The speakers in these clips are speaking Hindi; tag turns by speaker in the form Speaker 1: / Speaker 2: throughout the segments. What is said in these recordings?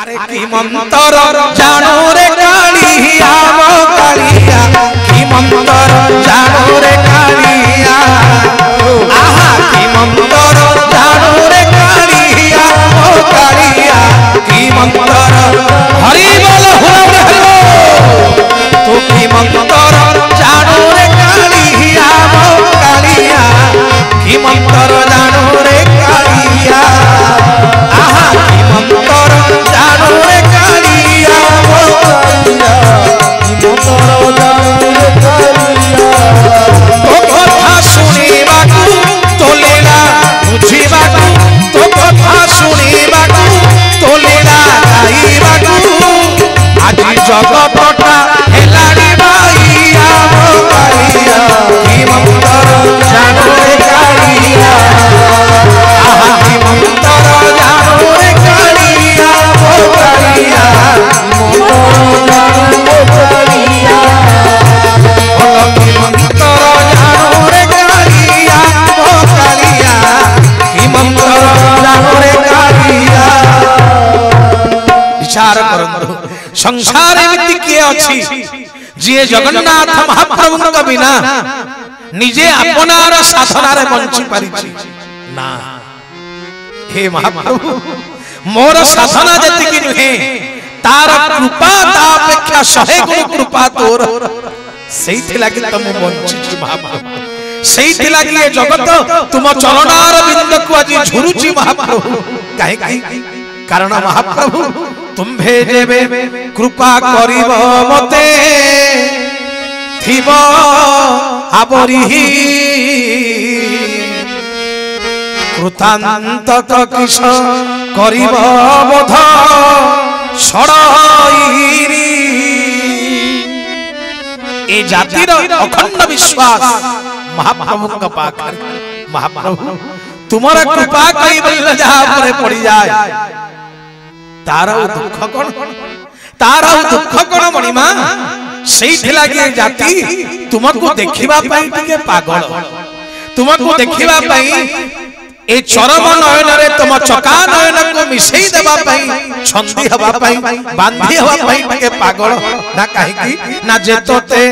Speaker 1: अरे की मंतर जानो रे कालिया मो कालिया की मंतर जानो रे कालिया आहा की मंतर जानो रे कालिया मो कालिया की मंतर हरि बोल हरि तो की मंतर जानो रे कालिया मो कालिया की मंतर जानो रे कालिया आहा की मंतर जानो रे कालिया मो कालिया की मंतर जानो रे कालिया तो कथा सुनिबाकू तो लीला बुझिबाकू तो कथा सुनिबाकू तो लीला गाइबाकू आज जगतटा हेलाड़ी बाइया मो कालिया की मंतर जानो रे कालिया आहा की मंतर जानो रे कालिया मो कालिया की मंतर जानो रे कालिया मो कालिया की मंतर जानो रे कालिया विचार करंतु संसार एमिति किए अछि जे जगन्नाथ महाप्रभु का बिना निजे अपनार साधनारे बंची परिछि ना हे महाप्रभु मोर साधना जतिकी नुहे तार कृपा ता अपेक्षा 100 गुण कृपा तोर सेइथि लागि तम बंची महाप्रभु सेइथि लागि ए जगत तुम चरणार बिंद को आज झुरुची महाप्रभु काहे कारण महाप्रभु तुम्भे जेबे कृपा करिब मते थिब आबरिही कृतांतक किस करिब बोध सड़ईरी ए जातिर अखंड विश्वास महाप्रभु का पाखर महाप्रभु तुम्हारा कृपा कई बल्ला जहां पर पड़ी जाए तारा दुख कोन मणिमा सेइथि लागि जाति तुमको देखिबा पई टिके पागल तुमको देखिबा पई ए चरम नयन रे तुम चका नयन को मिसई देबा पई छंदी हवा पई बांधी हवा पई टिके पागल ना काहे की ना जेतोते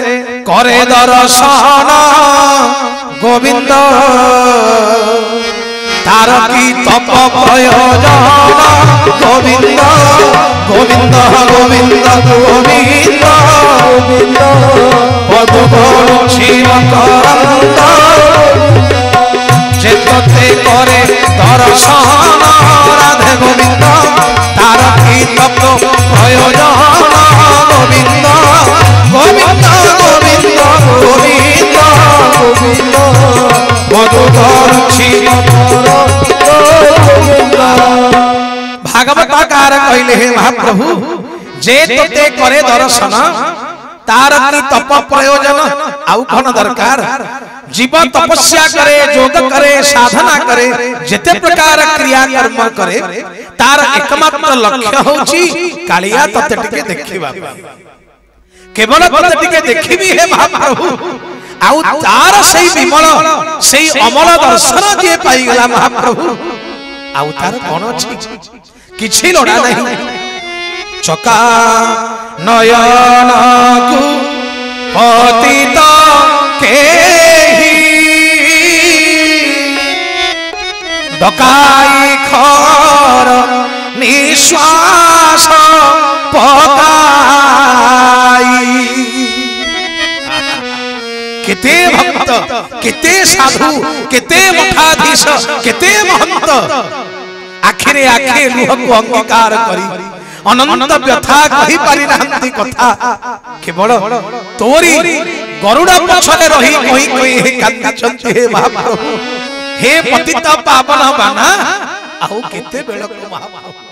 Speaker 1: करे दर्शन गोविंद तार की तप प्रयोजन गोविंद गोविंद गोविंद गोविंद गोविंद पद क्षीर करंद जेतते करे दर्शन राधे गोविंद तार की तप प्रयोजन गोविंद गोविंद गोविंद गोविंद गोविंद पद क्षीर भागवत कार कहले हे महाप्रभु जे तते करे दर्शन तार की तप प्रयोजन आउ कोन दरकार जीव तपस्या करे योग करे साधना करे जेते प्रकार क्रिया कर्म करे तार एकमात्र लक्ष्य होची कालिया तते टिके देखिबा केवल तते टिके देखिबी हे महाप्रभु आउ तार सही विमल सही अमल दर्शन जे पाई गला महाप्रभु आउ तार कोन अछि किछि लोडा नहीं चका नयन को पतित केही डकाई खर निश्वास पकाई केते भक्त केते साधु केते मठाधीश केते महंत आखिरे आखे लुह को अंगीकार करी अनंत व्यथा कहि पारि नांती कथा केवल तोरी गरुड़ा पछले रही कोई कोई हे कांदचंती हे महाप्रभु हे पतित पावन बाना आउ केते बेल को महाप्रभु